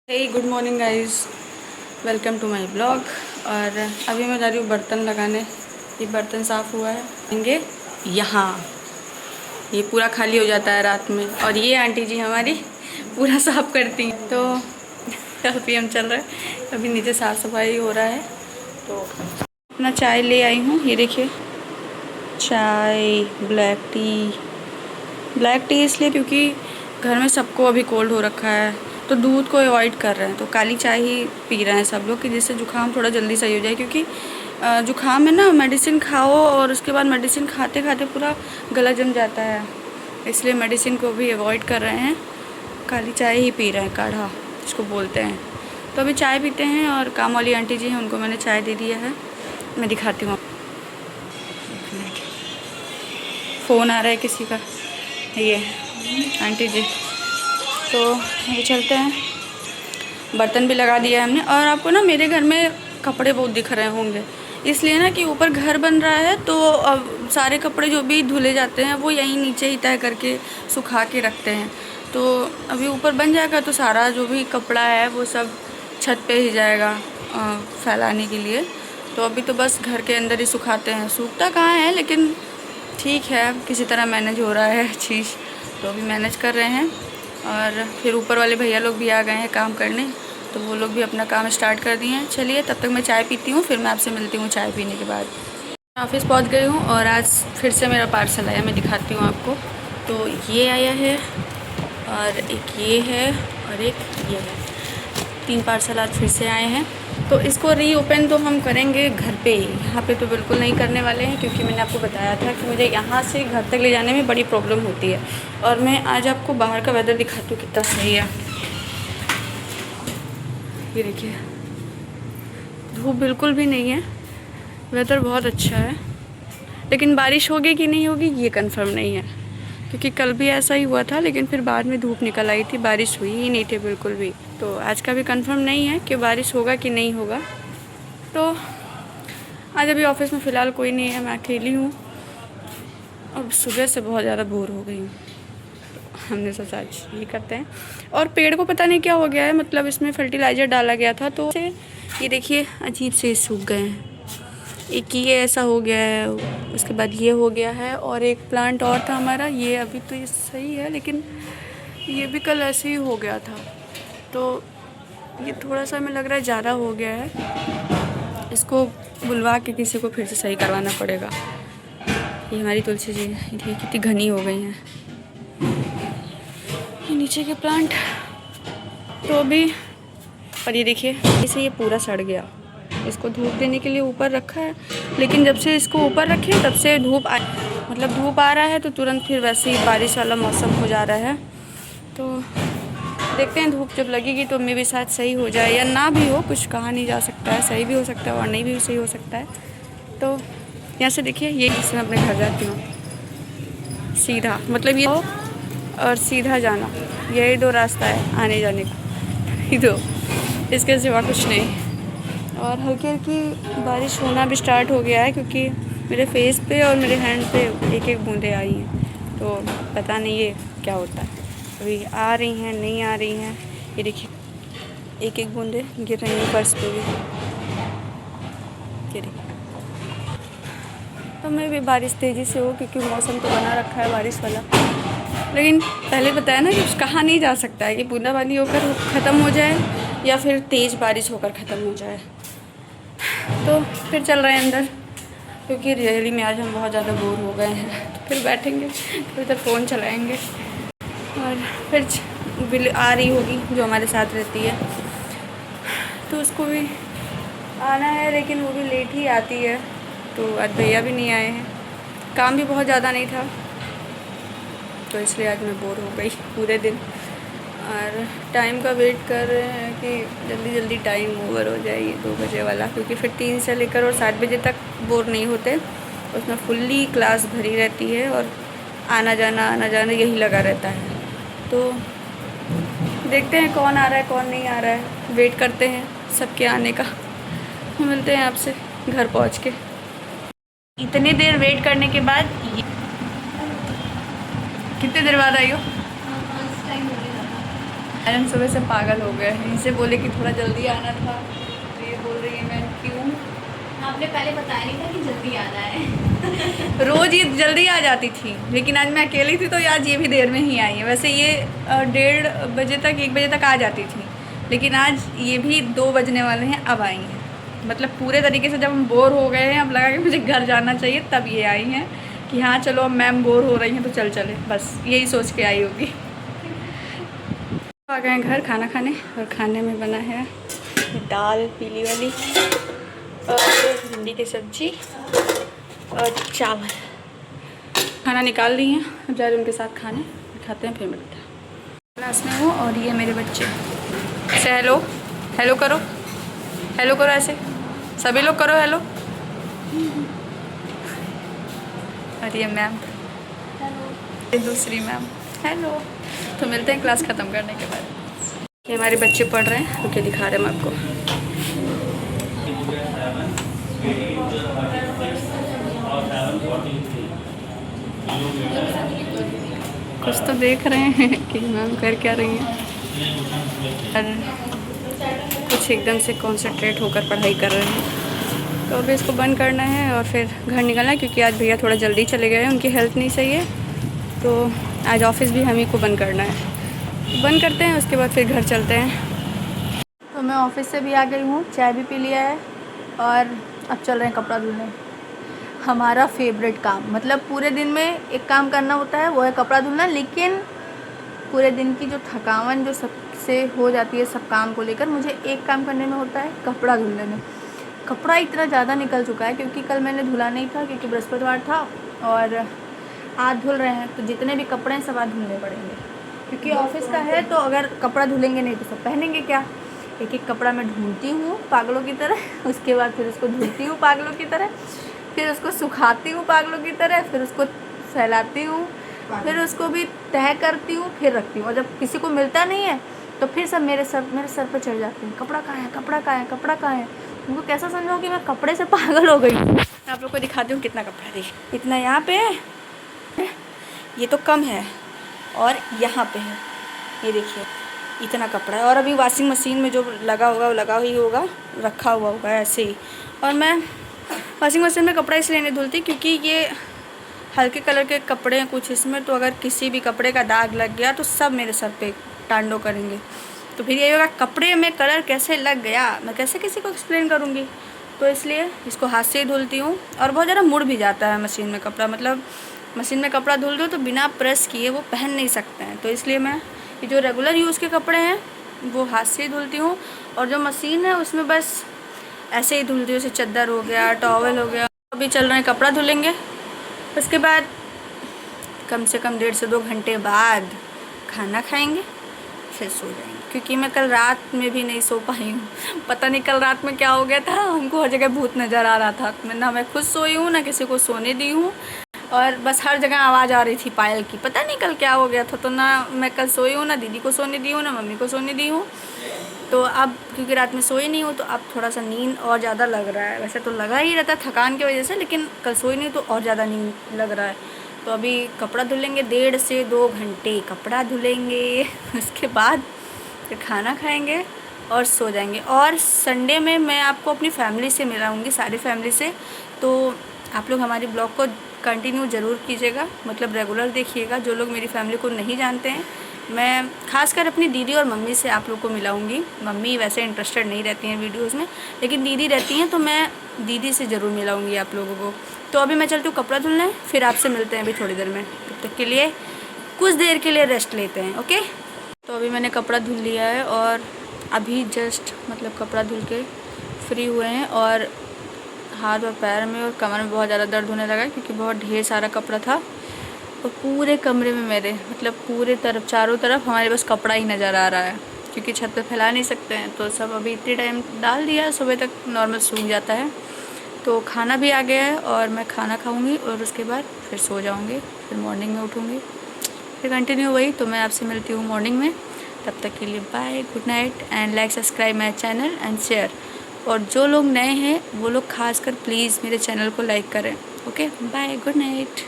Hey good morning guys, welcome to my blog. और अभी मैं जा रही हूँ बर्तन लगाने। ये बर्तन साफ़ हुआ है, आएंगे यहाँ। ये पूरा खाली हो जाता है रात में, और ये आंटी जी हमारी पूरा साफ़ करती हैं। तो अभी हम चल रहे हैं, अभी नीचे साफ़ सफाई हो रहा है। तो अपना चाय ले आई हूँ, ये देखिए चाय, ब्लैक टी इसलिए क्योंकि घर में सबको अभी कोल्ड हो रखा है, तो दूध को अवॉइड कर रहे हैं। तो काली चाय ही पी रहे हैं सब लोग, कि जिससे जुकाम थोड़ा जल्दी सही हो जाए। क्योंकि जुकाम में ना मेडिसिन खाओ और उसके बाद मेडिसिन खाते खाते पूरा गला जम जाता है, इसलिए मेडिसिन को भी अवॉइड कर रहे हैं। काली चाय ही पी रहे हैं, काढ़ा जिसको बोलते हैं। तो अभी चाय पीते हैं, और काम वाली आंटी जी हैं उनको मैंने चाय दे दिया है। मैं दिखाती हूँ। फ़ोन आ रहा है किसी का, ये आंटी जी। तो अभी चलते हैं। बर्तन भी लगा दिया है हमने। और आपको ना मेरे घर में कपड़े बहुत दिख रहे होंगे, इसलिए ना कि ऊपर घर बन रहा है, तो अब सारे कपड़े जो भी धुले जाते हैं वो यहीं नीचे ही तय करके सुखा के रखते हैं। तो अभी ऊपर बन जाएगा तो सारा जो भी कपड़ा है वो सब छत पे ही जाएगा फैलाने के लिए। तो अभी तो बस घर के अंदर ही सुखाते हैं। सूखता कहाँ है, लेकिन ठीक है, किसी तरह मैनेज हो रहा है चीज़। तो अभी मैनेज कर रहे हैं। और फिर ऊपर वाले भैया लोग भी आ गए हैं काम करने, तो वो लोग भी अपना काम स्टार्ट कर दिए हैं। चलिए तब तक मैं चाय पीती हूँ, फिर मैं आपसे मिलती हूँ चाय पीने के बाद। ऑफिस पहुँच गई हूँ, और आज फिर से मेरा पार्सल आया, मैं दिखाती हूँ आपको। तो ये आया है, और एक ये है, और एक ये है। 3 पार्सल आज फिर से आए हैं। तो इसको रीओपन तो हम करेंगे घर पे ही, यहाँ पे तो बिल्कुल नहीं करने वाले हैं, क्योंकि मैंने आपको बताया था कि मुझे यहाँ से घर तक ले जाने में बड़ी प्रॉब्लम होती है। और मैं आज आपको बाहर का वेदर दिखाती हूँ कितना सही है। ये देखिए, धूप बिल्कुल भी नहीं है, वेदर बहुत अच्छा है। लेकिन बारिश होगी कि नहीं होगी ये कंफर्म नहीं है, क्योंकि कल भी ऐसा ही हुआ था, लेकिन फिर बाद में धूप निकल आई थी, बारिश हुई ही नहीं थी बिल्कुल भी। तो आज का भी कंफर्म नहीं है कि बारिश होगा कि नहीं होगा। तो आज अभी ऑफिस में फ़िलहाल कोई नहीं है, मैं अकेली हूँ। अब सुबह से बहुत ज़्यादा बोर हो गई हूँ, तो हमने सोचा आज ये करते हैं। और पेड़ को पता नहीं क्या हो गया है, मतलब इसमें फर्टिलाइज़र डाला गया था, तो ये देखिए अजीब से सूख गए हैं। एक ये ऐसा हो गया है, उसके बाद ये हो gया है, और एक प्लांट और था हमारा, ये अभी तो ये सही है, लेकिन ये भी कल ऐसे ही हो गया था। तो ये थोड़ा सा हमें लग रहा है ज़्यादा हो गया है, इसको बुलवा के किसी को फिर से सही करवाना पड़ेगा। ये हमारी तुलसी जी है, ये कितनी घनी हो गई हैं, ये नीचे के प्लांट। तो अभी पर ये देखिए, इसे ये पूरा सड़ गया। इसको धूप देने के लिए ऊपर रखा है, लेकिन जब से इसको ऊपर रखे तब से धूप आ रहा है, तो तुरंत फिर वैसे ही बारिश वाला मौसम हो जा रहा है। तो देखते हैं, धूप जब लगेगी तो मे भी शायद सही हो जाए, या ना भी हो, कुछ कहा नहीं जा सकता है। सही भी हो सकता है और नहीं भी सही हो सकता है। तो यहाँ से देखिए, ये इससे मैं अपने घर जाती हूँ सीधा, मतलब ये और सीधा जाना, यही 2 रास्ता है आने जाने का, तो इसके सिवा कुछ नहीं। और हल्की हल्की बारिश होना भी स्टार्ट हो गया है, क्योंकि मेरे फेस पे और मेरे हैंड पे एक एक बूंदें आई हैं। तो पता नहीं ये क्या होता है, अभी आ रही हैं नहीं आ रही हैं। ये देखिए एक एक बूंदें गिर रही हैं फर्श पे भी, ये देखिए। तो मैं भी बारिश तेज़ी से हो, क्योंकि मौसम तो बना रखा है बारिश वाला। लेकिन पहले बताया ना कि कहा नहीं जा सकता है कि बूंदाबांदी होकर ख़त्म हो जाए या फिर तेज़ बारिश होकर ख़त्म हो जाए। तो फिर चल रहे हैं अंदर, क्योंकि रियली में आज हम बहुत ज़्यादा बोर हो गए हैं। तो फिर बैठेंगे, फिर तक फ़ोन चलाएंगे, और फिर बिल आ रही होगी जो हमारे साथ रहती है, तो उसको भी आना है, लेकिन वो भी लेट ही आती है। तो आज भैया भी नहीं आए हैं, काम भी बहुत ज़्यादा नहीं था, तो इसलिए आज मैं बोर हो गई पूरे दिन। और टाइम का वेट कर रहे हैं कि जल्दी जल्दी टाइम ओवर हो जाए, ये 2 बजे वाला, क्योंकि फिर 3 से लेकर और 7 बजे तक बोर नहीं होते। उसमें फुल्ली क्लास भरी रहती है, और आना जाना यही लगा रहता है। तो देखते हैं कौन आ रहा है कौन नहीं आ रहा है, वेट करते हैं सबके आने का। मिलते हैं आपसे घर पहुँच के। इतनी देर वेट करने के बाद कितने देर बाद आई हो? आज हम सुबह से पागल हो गए। इनसे बोले कि थोड़ा जल्दी आना था, तो ये बोल रही है मैं क्यों? आपने पहले बताया नहीं था कि जल्दी आना है। रोज़ ये जल्दी आ जाती थी, लेकिन आज मैं अकेली थी तो आज ये भी देर में ही आई है। वैसे ये 1:30 बजे तक 1 बजे तक आ जाती थी, लेकिन आज ये भी 2 बजने वाले हैं अब आई हैं। मतलब पूरे तरीके से जब हम बोर हो गए हैं, अब लगा कि मुझे घर जाना चाहिए, तब ये आई हैं कि हाँ चलो अब मैम बोर हो रही हैं तो चले, बस यही सोच के आई होगी। आ गए हैं घर खाना खाने, और खाने में बना है दाल पीली वाली और भिंडी की सब्जी और चावल। खाना निकाल ली हैं, अब जा रहे हैं उनके साथ खाने, खाते हैं फिर मिलते हैं। क्लास में हूँ और ये मेरे बच्चे से हेलो हेलो करो, हेलो करो, ऐसे सभी लोग करो हेलो। और ये मैम, ये दूसरी मैम हेलो। तो मिलते हैं क्लास ख़त्म करने के बाद। ये हमारे बच्चे पढ़ रहे हैं, रुके दिखा रहे हैं हम आपको। कुछ तो देख रहे हैं कि मैम कर क्या रही हैं, और कुछ एकदम से कॉन्सेंट्रेट होकर पढ़ाई कर रहे हैं। तो अभी इसको बंद करना है और फिर घर निकलना है, क्योंकि आज भैया थोड़ा जल्दी चले गए हैं, उनकी हेल्थ नहीं सही है। तो आज ऑफिस भी हम ही को बंद करना है। बंद करते हैं, उसके बाद फिर घर चलते हैं। तो मैं ऑफिस से भी आ गई हूँ, चाय भी पी लिया है, और अब चल रहे हैं कपड़ा धुलने। हमारा फेवरेट काम, मतलब पूरे दिन में एक काम करना होता है, वो है कपड़ा धुलना। लेकिन पूरे दिन की जो थकावट जो सबसे हो जाती है सब काम को लेकर, मुझे एक काम करने में होता है, कपड़ा धुलने में। कपड़ा इतना ज़्यादा निकल चुका है, क्योंकि कल मैंने धुला नहीं था, क्योंकि बृहस्पतिवार था, और आज धुल रहे हैं। तो जितने भी कपड़े हैं सब आज धुलने पड़ेंगे, क्योंकि ऑफिस का है। तो अगर कपड़ा धुलेंगे नहीं तो सब पहनेंगे क्या। एक एक कपड़ा मैं ढूंढती हूँ पागलों की तरह, उसके बाद फिर उसको धुलती हूँ पागलों की तरह, फिर उसको सुखाती हूँ पागलों की तरह, फिर उसको फैलाती हूँ, फिर उसको भी तह करती हूँ, फिर रखती हूँ। और जब किसी को मिलता नहीं है तो फिर सब मेरे सर पर चढ़ जाते हैं, कपड़ा कहाँ है, कपड़ा कहाँ है, कपड़ा कहाँ है। उनको कैसा समझाऊँ कि मैं कपड़े से पागल हो गई। आप लोग को दिखाती हूँ कितना कपड़ा, देखिए इतना यहाँ पे है, ये तो कम है, और यहाँ पे है, ये देखिए इतना कपड़ा है। और अभी वॉशिंग मशीन में जो लगा होगा वो लगा ही होगा, रखा हुआ होगा ऐसे ही। और मैं वॉशिंग मशीन में कपड़ा इसलिए नहीं धुलती, क्योंकि ये हल्के कलर के कपड़े हैं कुछ इसमें, तो अगर किसी भी कपड़े का दाग लग गया तो सब मेरे सर पे टांडो करेंगे। तो फिर ये होगा कपड़े में कलर कैसे लग गया, मैं कैसे किसी को एक्सप्लेन करूँगी। तो इसलिए इसको हाथ से ही धुलती हूँ। और बहुत ज़्यादा मुड़ भी जाता है मशीन में कपड़ा, मतलब मशीन में कपड़ा धुल दो तो बिना प्रेस किए वो पहन नहीं सकते हैं। तो इसलिए मैं ये जो रेगुलर यूज़ के कपड़े हैं वो हाथ से ही धुलती हूँ, और जो मशीन है उसमें बस ऐसे ही धुलती हूँ, जैसे चादर हो गया, टॉवल हो गया। अभी चल रहे हैं कपड़ा धुलेंगे, उसके बाद कम से कम 1.5 से 2 घंटे बाद खाना खाएंगे, फिर सो जाएंगे। क्योंकि मैं कल रात में भी नहीं सो पाई हूँ, पता नहीं कल रात में क्या हो गया था, हमको हर जगह भूत नज़र आ रहा था। ना मैं खुद सोई हूँ, ना किसी को सोने दी हूँ, और बस हर जगह आवाज़ आ रही थी पायल की, पता नहीं कल क्या हो गया था। तो ना मैं कल सोई हूँ, ना दीदी को सोने दी हूँ, ना मम्मी को सोने दी हूँ। तो अब क्योंकि रात में सोई नहीं हूँ तो अब थोड़ा सा नींद और ज़्यादा लग रहा है। वैसे तो लगा ही रहता थकान की वजह से, लेकिन कल सोई नहीं तो और ज़्यादा नींद लग रहा है। तो अभी कपड़ा धुलेंगे, 1.5 से 2 घंटे कपड़ा धुलेंगे, उसके बाद फिर खाना खाएंगे और सो जाएंगे। और संडे में मैं आपको अपनी फैमिली से मिलाऊंगी, सारी फैमिली से। तो आप लोग हमारे ब्लॉग को कंटिन्यू ज़रूर कीजिएगा, मतलब रेगुलर देखिएगा। जो लोग मेरी फैमिली को नहीं जानते हैं, मैं खासकर अपनी दीदी और मम्मी से आप लोग को मिलाऊंगी। मम्मी वैसे इंटरेस्टेड नहीं रहती हैं वीडियोस में, लेकिन दीदी रहती हैं, तो मैं दीदी से ज़रूर मिलाऊंगी आप लोगों को। तो अभी मैं चलती हूँ कपड़ा धुलने, फिर आपसे मिलते हैं अभी थोड़ी देर में। तब तक के लिए कुछ देर के लिए रेस्ट लेते हैं, ओके। तो अभी मैंने कपड़ा धुल लिया है, और अभी जस्ट मतलब कपड़ा धुल के फ्री हुए हैं, और हाथ और पैर में और कमर में बहुत ज़्यादा दर्द होने लगा, क्योंकि बहुत ढेर सारा कपड़ा था। और पूरे कमरे में मेरे, मतलब पूरे तरफ, चारों तरफ हमारे बस कपड़ा ही नज़र आ रहा है, क्योंकि छत पे फैला नहीं सकते हैं। तो सब अभी इतने टाइम डाल दिया, सुबह तक नॉर्मल सूख जाता है। तो खाना भी आ गया है, और मैं खाना खाऊंगी और उसके बाद फिर सो जाऊंगी, फिर मॉर्निंग में उठूंगी, फिर कंटिन्यू वही। तो मैं आपसे मिलती हूँ मॉर्निंग में, तब तक के लिए bye, good night, and like, subscribe my channel and share. और जो लोग नए हैं वो लोग खासकर प्लीज़ मेरे चैनल को लाइक करें, ओके। Bye, good night.